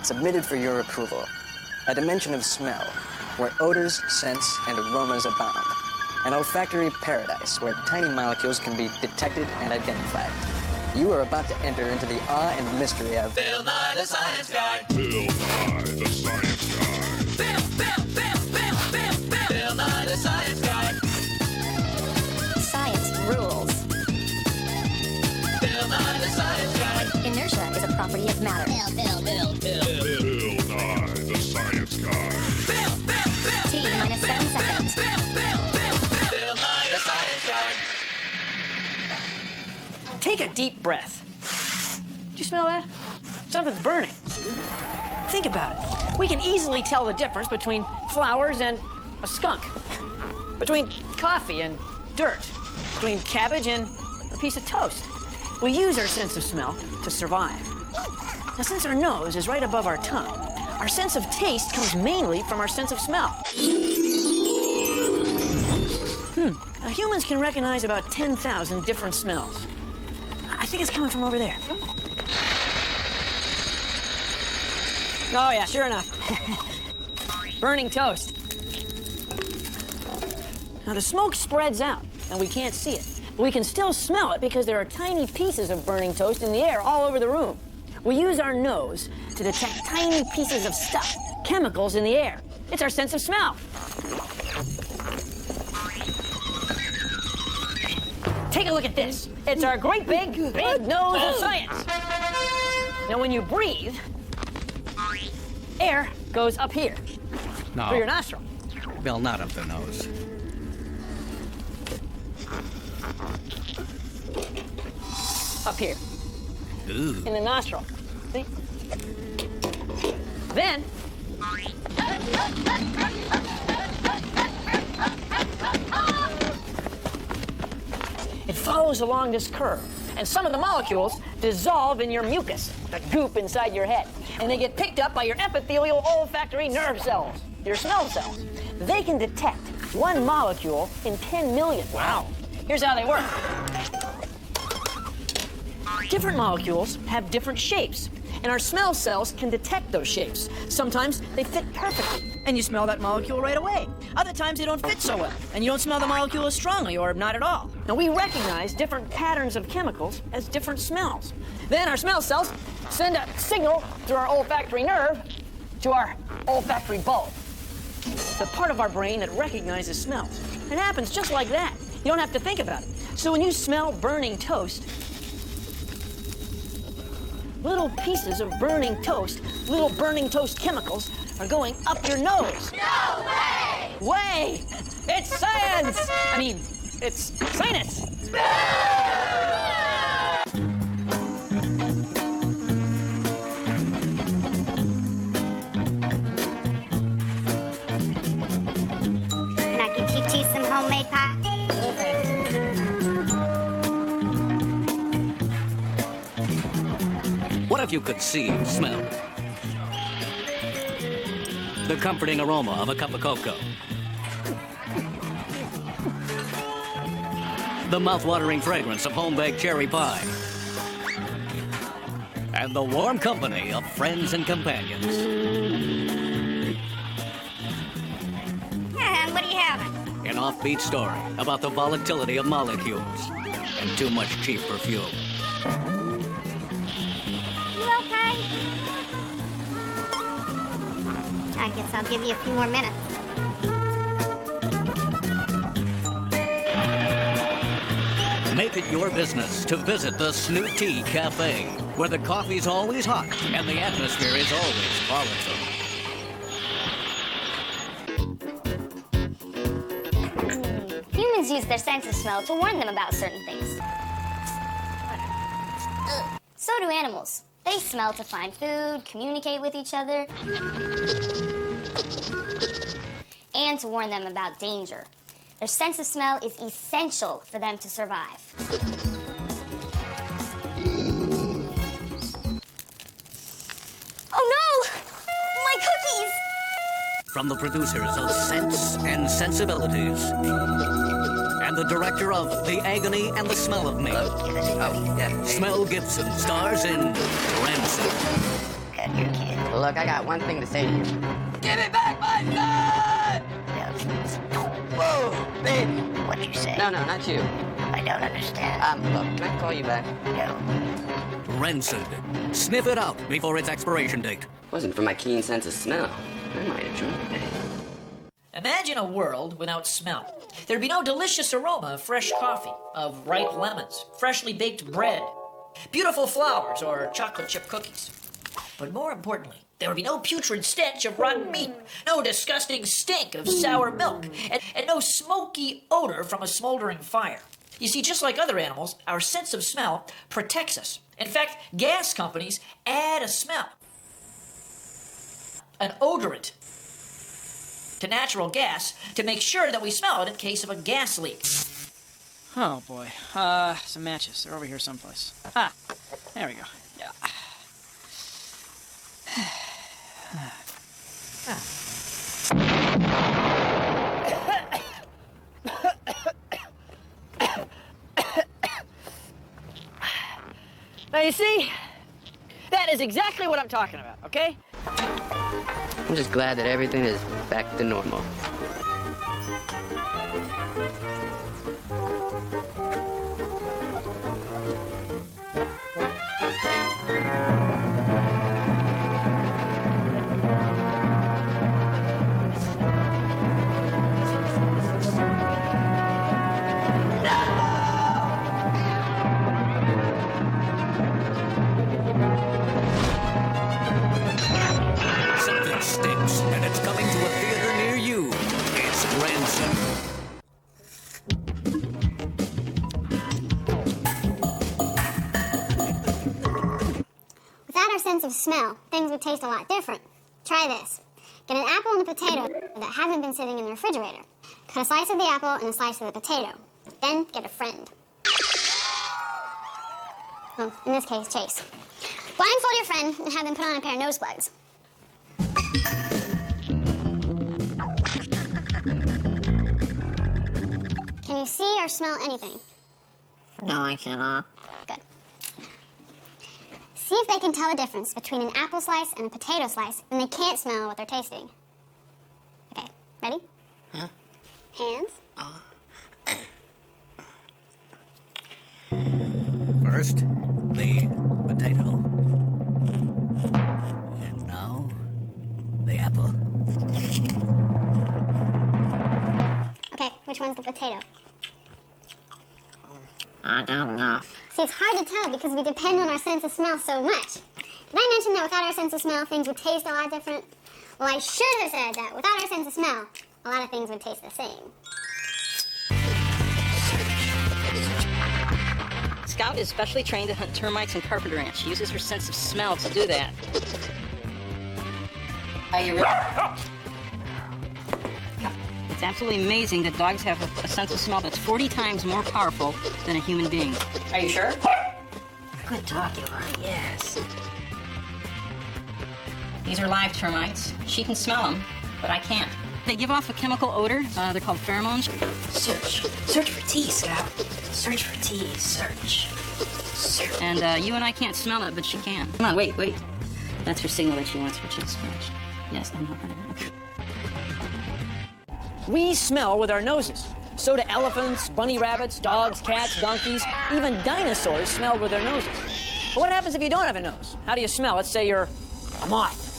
submitted for your approval. A dimension of smell, where odors, scents, and aromas abound. An olfactory paradise where tiny molecules can be detected and identified. You are about to enter into the awe and mystery of Bill Nye the Science Guy. Bill Nye the Science Guy. Bill Nye the Science Guy. Science rules. Bill Nye the Science Guy. Inertia is a property of matter. Bill Nye the Science Guy. T minus 7 seconds. Bill Nye the Science Guy. Take a deep breath. Did you smell that? Something's burning. Think about it. We can easily tell the difference between flowers and a skunk, between coffee and dirt, between cabbage and a piece of toast. We use our sense of smell to survive. Now, since our nose is right above our tongue, our sense of taste comes mainly from our sense of smell. Now, humans can recognize about 10,000 different smells. I think it's coming from over there. Oh, yeah, sure enough. Burning toast. Now, the smoke spreads out, and we can't see it. But we can still smell it because there are tiny pieces of burning toast in the air all over the room. We use our nose to detect tiny pieces of stuff, chemicals in the air. It's our sense of smell. Take a look at this. It's our great big nose of science. Now, when you breathe, air goes up here through your nostril. Bill, not up the nose. Up here Ooh. in the nostril. See? Then it follows along this curve, and some of the molecules dissolve in your mucus, the goop inside your head, and they get picked up by your epithelial olfactory nerve cells, your smell cells. They can detect one molecule in 10 million. Wow. Here's how they work. Different molecules have different shapes, and our smell cells can detect those shapes. Sometimes they fit perfectly, and you smell that molecule right away. Other times they don't fit so well, and you don't smell the molecule as strongly or not at all. Now, we recognize different patterns of chemicals as different smells. Then our smell cells send a signal through our olfactory nerve to our olfactory bulb, the part of our brain that recognizes smells. It happens just like that. You don't have to think about it. So when you smell burning toast, little pieces of burning toast, little burning toast chemicals are going up your nose. No way! Way! It's science! I mean, it's sinus. And I can teach you some homemade pie. What if you could see and smell? The comforting aroma of a cup of cocoa. The mouth-watering fragrance of home-baked cherry pie. And the warm company of friends and companions. And what are you having? An offbeat story about the volatility of molecules and too much cheap perfume. You okay? I guess I'll give you a few more minutes. Make it your business to visit the Snoot Tea Cafe, where the coffee's always hot and the atmosphere is always volatile. Humans use their sense of smell to warn them about certain things. So do animals. They smell to find food, communicate with each other, and to warn them about danger. Their sense of smell is essential for them to survive. Oh no! My cookies! From the producers of Sense and Sensibilities, and the director of The Agony and the Smell of Me, Smell Gibson stars in Rancid. Got your kid. Look, I got one thing to say to you. Give me back my son! Whoa, baby. What'd you say? No, not you. I don't understand. Look, can I call you back? No. Rancid. Sniff it out before its expiration date. Wasn't for my keen sense of smell. I might have drunk it. Imagine a world without smell. There'd be no delicious aroma of fresh coffee, of ripe lemons, freshly baked bread, beautiful flowers, or chocolate chip cookies. But more importantly, there would be no putrid stench of rotten meat, no disgusting stink of sour milk, and no smoky odor from a smoldering fire. You see, just like other animals, our sense of smell protects us. In fact, gas companies add a smell, an odorant, to natural gas to make sure that we smell it in case of a gas leak. Oh boy. Some matches. They're over here someplace. Ah, there we go. Yeah. Now you see, that is exactly what I'm talking about, okay? I'm just glad that everything is back to normal. Something stinks, and it's coming to a theater near you. It's Rancid. Without our sense of smell, things would taste a lot different. Try this. Get an apple and a potato that haven't been sitting in the refrigerator. Cut a slice of the apple and a slice of the potato. Then get a friend. Well, in this case, Chase. Blindfold your friend and have them put on a pair of nose plugs. Can you see or smell anything? No, I cannot. Good. See if they can tell the difference between an apple slice and a potato slice, and they can't smell what they're tasting. Okay, ready? Huh? Hands. First, the potato. And now, the apple. Okay, which one's the potato? I don't know. See, it's hard to tell because we depend on our sense of smell so much. Did I mention that without our sense of smell, things would taste a lot different? Well, I should have said that without our sense of smell, a lot of things would taste the same. Scout is specially trained to hunt termites and carpenter ants. She uses her sense of smell to do that. Are you ready? It's absolutely amazing that dogs have a sense of smell that's 40 times more powerful than a human being. Are you sure? Good dog you are, yes. These are live termites. She can smell them, but I can't. They give off a chemical odor. They're called pheromones. Search. Search for T, Scout. Search for T. Search. And you and I can't smell it, but she can. Come on, wait. That's her signal that she wants her cheeks scratched. Yes, I'm not running. Okay. We smell with our noses. So do elephants, bunny rabbits, dogs, cats, donkeys, even dinosaurs smell with their noses. But what happens if you don't have a nose? How do you smell? Let's say you're a moth.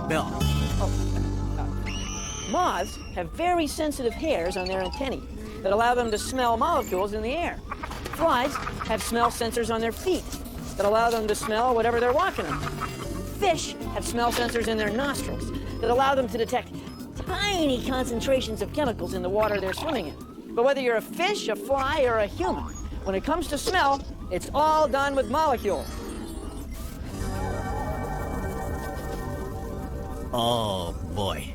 Bill. Moths have very sensitive hairs on their antennae that allow them to smell molecules in the air. Flies have smell sensors on their feet that allow them to smell whatever they're walking on. Fish have smell sensors in their nostrils that allow them to detect tiny concentrations of chemicals in the water they're swimming in. But whether you're a fish, a fly, or a human, when it comes to smell, it's all done with molecules. Oh, boy.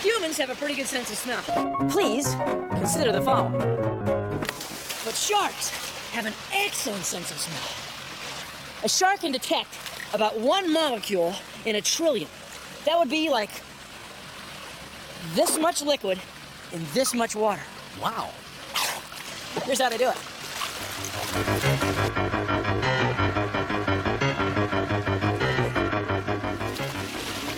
Humans have a pretty good sense of smell. Please consider the following. But sharks have an excellent sense of smell. A shark can detect about one molecule in a trillion. That would be like this much liquid in this much water. Wow. Here's how to do it.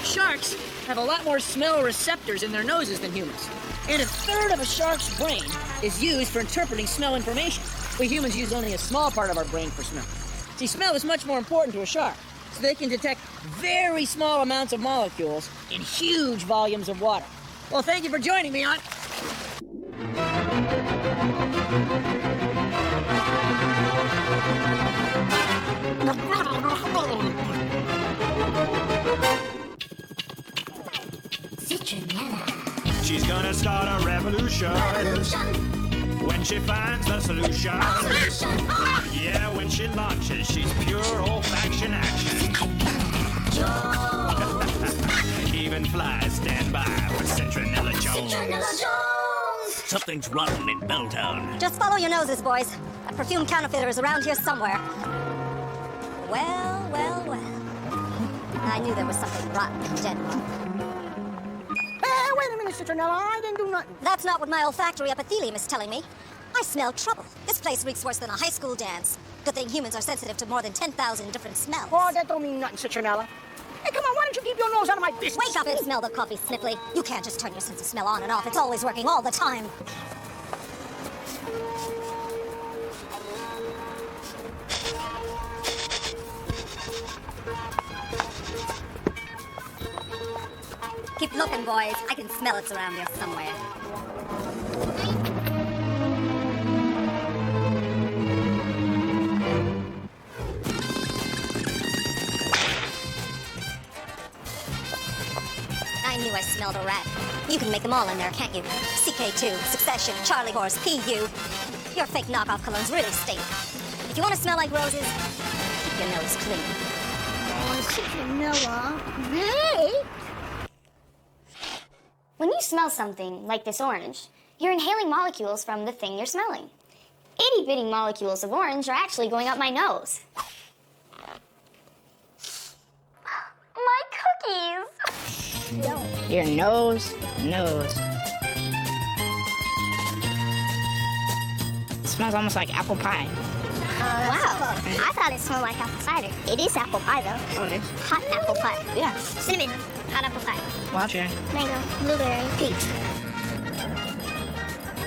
Sharks have a lot more smell receptors in their noses than humans. And a third of a shark's brain is used for interpreting smell information. We humans use only a small part of our brain for smell. See, smell is much more important to a shark, so they can detect very small amounts of molecules in huge volumes of water. Well, thank you for joining me on... She's gonna start a revolution when she finds the solution. Yeah, when she launches, she's pure old-fashioned action. Even flies stand by for Citronella Jones. Something's rotten in Belltown. Just follow your noses, boys. A perfume counterfeiter is around here somewhere. Well, well, well. I knew there was something rotten in Denver. Wait a minute, Citronella. I didn't do nothing. That's not what my olfactory epithelium is telling me. I smell trouble. This place reeks worse than a high school dance. Good thing humans are sensitive to more than 10,000 different smells. Oh, that don't mean nothing, Citronella. Hey, come on, why don't you keep your nose out of my business? Wake up and smell the coffee, Sniffly. You can't just turn your sense of smell on and off. It's always working all the time. Keep looking, boys. I can smell it's around here somewhere. I knew I smelled a rat. You can make them all in there, can't you? CK2, Succession, Charlie Horse, PU. Your fake knockoff colognes really stink. If you want to smell like roses, keep your nose clean. Oh, Citronella. Hey! When you smell something like this orange, you're inhaling molecules from the thing you're smelling. Itty-bitty molecules of orange are actually going up my nose. My cookies! Your nose. It smells almost like apple pie. Wow. I thought it smelled like apple cider. It is apple pie, though. Oh, it is? Hot apple pie. Yeah. Cinnamon. Hot apple pie. Wild cherry. Mango. Blueberry. Peach.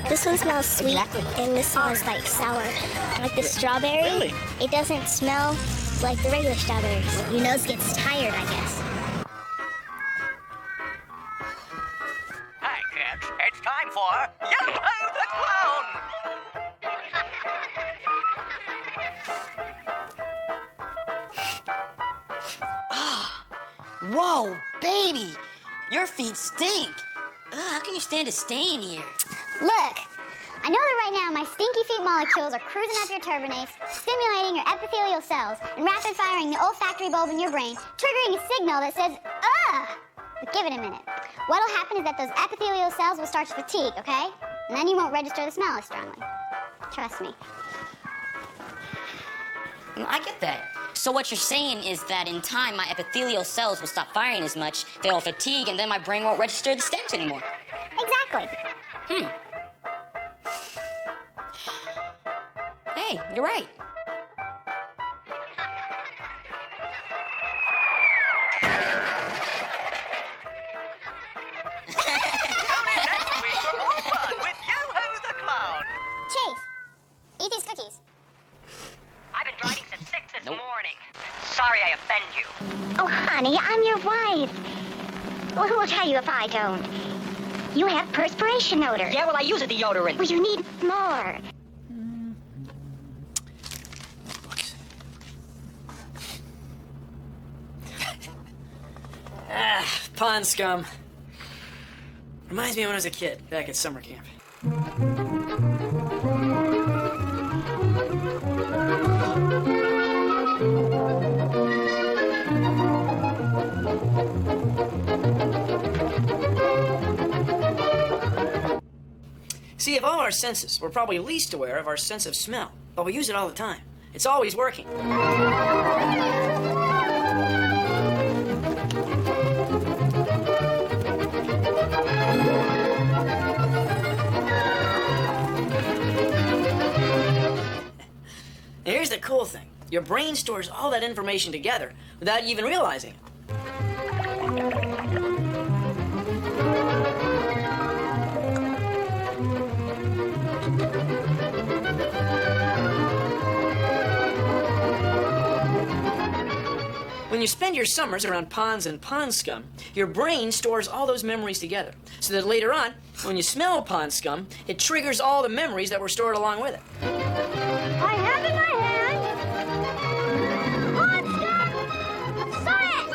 This one smells sweet, and this smells like sour. Like the strawberry, Really? It doesn't smell like the regular strawberries. Your nose gets tired, I guess. Hi, kids. It's time for Yo-Ho the Clown! Whoa, baby! Your feet stink! How can you stand to stay in here? Look, I know that right now my stinky feet molecules are cruising up your turbinates, stimulating your epithelial cells, and rapid firing the olfactory bulb in your brain, triggering a signal that says, ugh! But give it a minute. What'll happen is that those epithelial cells will start to fatigue, okay? And then you won't register the smell as strongly. Trust me. I get that. So what you're saying is that in time, my epithelial cells will stop firing as much, they'll fatigue, and then my brain won't register the stench anymore. Exactly. Hey, you're right. Chase, eat these cookies. I've been driving since 6 this morning. Sorry I offend you. Oh, honey, I'm your wife. Well, who will tell you if I don't? You have perspiration odor. Yeah, well, I use a deodorant. Well, you need more. Pond scum. Reminds me of when I was a kid, back at summer camp. See, of all our senses, we're probably least aware of our sense of smell, but we use it all the time. It's always working. cool thing. Your brain stores all that information together without you even realizing it. When you spend your summers around ponds and pond scum, your brain stores all those memories together, so that later on, when you smell pond scum, it triggers all the memories that were stored along with it. I have in my hand pond scum science!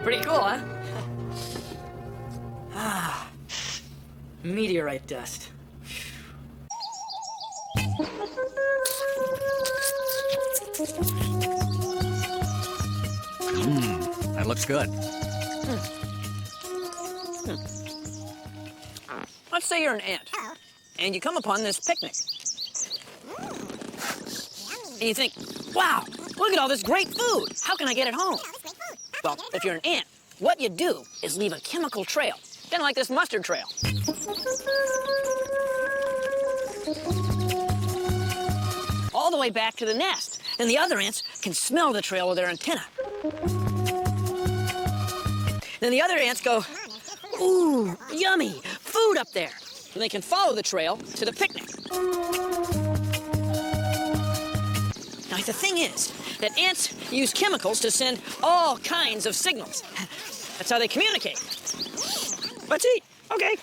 Pretty cool, huh? Ah, meteorite dust. That looks good. Let's say you're an ant, and you come upon this picnic. And you think, wow, look at all this great food. How can I get it home? Well, if you're an ant, what you do is leave a chemical trail, kind of like this mustard trail. All the way back to the nest. And the other ants can smell the trail with their antenna. Then the other ants go, ooh, yummy, food up there. And they can follow the trail to the picnic. Now, the thing is that ants use chemicals to send all kinds of signals. That's how they communicate. Let's eat. Okay.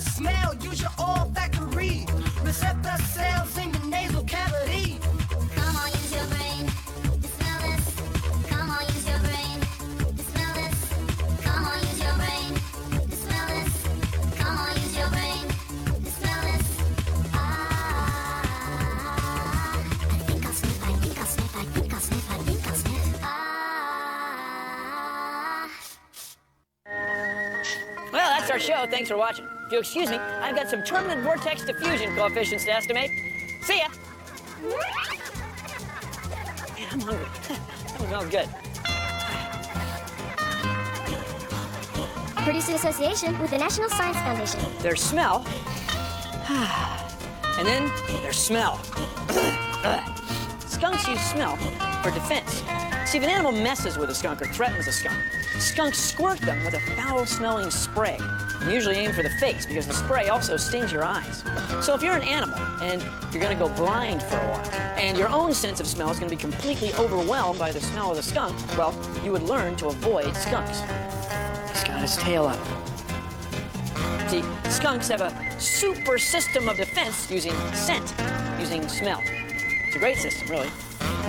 Smell, use your olfactory. Receptor cells in your nasal cavity. Come on, use your brain to smell this. Come on, use your brain to smell this. Come on, use your brain to smell this. Come on, use your brain to smell this. I think I'll sniff, I think I'll sniff, I think I'll sniff, I think I'll sniff. Well, that's our show. Thanks for watching. If you'll excuse me, I've got some turbulent vortex diffusion coefficients to estimate. See ya! Man, I'm hungry. That smells good. Produced in association with the National Science Foundation. There's smell. And then there's smell. Skunks use smell for defense. See, if an animal messes with a skunk or threatens a skunk, skunks squirt them with a foul-smelling spray. Usually aim for the face because the spray also stings your eyes. So if you're an animal and you're going to go blind for a while and your own sense of smell is going to be completely overwhelmed by the smell of the skunk, well, you would learn to avoid skunks. He's got his tail up. See, skunks have a super system of defense using scent, using smell. It's a great system, really.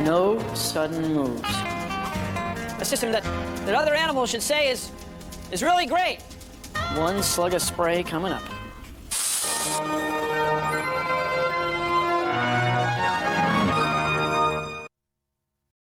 No sudden moves. A system that other animals should say is really great. One slug of spray coming up.